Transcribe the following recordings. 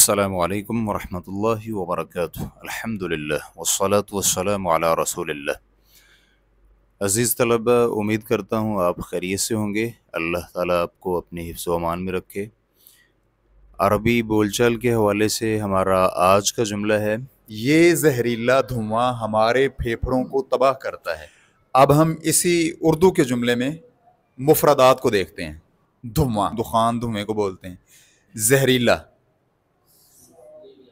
अस्सलामु अलैकुम वरहमतुल्लाहि वबरकातुहू। अल्हम्दुलिल्लाह वस्सलातु वस्सलामु अला रसूलिल्लाह। अज़ीज़ तलबा, उम्मीद करता हूँ आप खैरियत से होंगे। अल्लाह ताला आपको अपने हिफ्ज़ व अमान में रखे। अरबी बोलचाल के हवाले से हमारा आज का जुमला है, ये जहरीला धुआं हमारे फेफड़ों को तबाह करता है। अब हम इसी उर्दू के जुमले में मुफरदात को देखते हैं। धुआं, दुखान धुएं को बोलते हैं। जहरीला,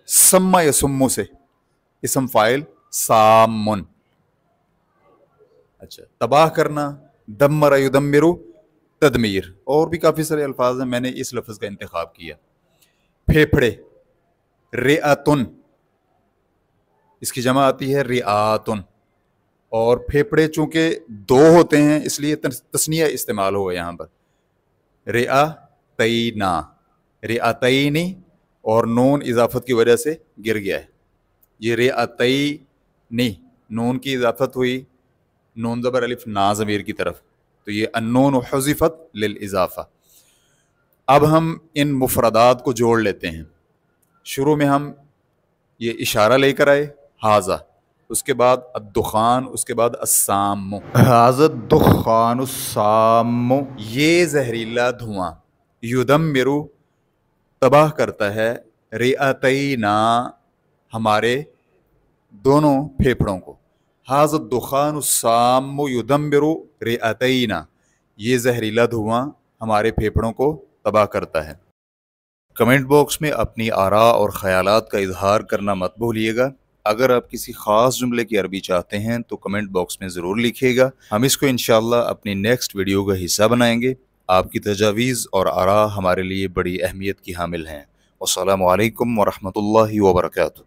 सम्मा यसुम्मु से इसम फाइल सामुन। अच्छा, तबाह करना, दम्मर युदम्मिरु तदमीर। और भी काफ़ी सारे अल्फाज हैं, मैंने इस लफ्ज़ का इंतखाब किया। फेफड़े, रिआतुन, इसकी जमा आती है रिआतुन। और फेफड़े चूंकि दो होते हैं इसलिए तस्निया इस्तेमाल हुआ यहाँ पर। रिआतैना, रिआतैनी, और नून इजाफत की वजह से गिर गया है। ये रिआतैनी, नून की इजाफत हुई नून ज़बर अलिफ ना ज़मीर की तरफ, तो ये अन्नून हुज़िफत लिल इजाफा। अब हम इन मुफरदात को जोड़ लेते हैं। शुरू में हम ये इशारा लेकर आए, हाजा, उसके बाद अद्दुखान, उसके बाद अस्सामु। हाज़ा दुखानुस्सामु, ये जहरीला धुआं, युदम्मिरु, तबाह करता है, रिअतैना, हमारे दोनों फेफड़ों को। हाज़ा दुखानुस्सामु युदम्मिरु रिअतैना, ये जहरीला धुआं हमारे फेफड़ों को तबाह करता है। कमेंट बॉक्स में अपनी आरा और ख़यालात का इजहार करना मत भूलिएगा। अगर आप किसी ख़ास जुमले की अरबी चाहते हैं तो कमेंट बॉक्स में ज़रूर लिखिएगा। हम इसको इंशाअल्लाह अपनी नेक्स्ट वीडियो का हिस्सा बनाएंगे। आपकी तजावीज़ और आरा हमारे लिए बड़ी अहमियत की हामिल हैं। वस्सलामु अलैकुम वरहमतुल्लाहि वबरकातुहू।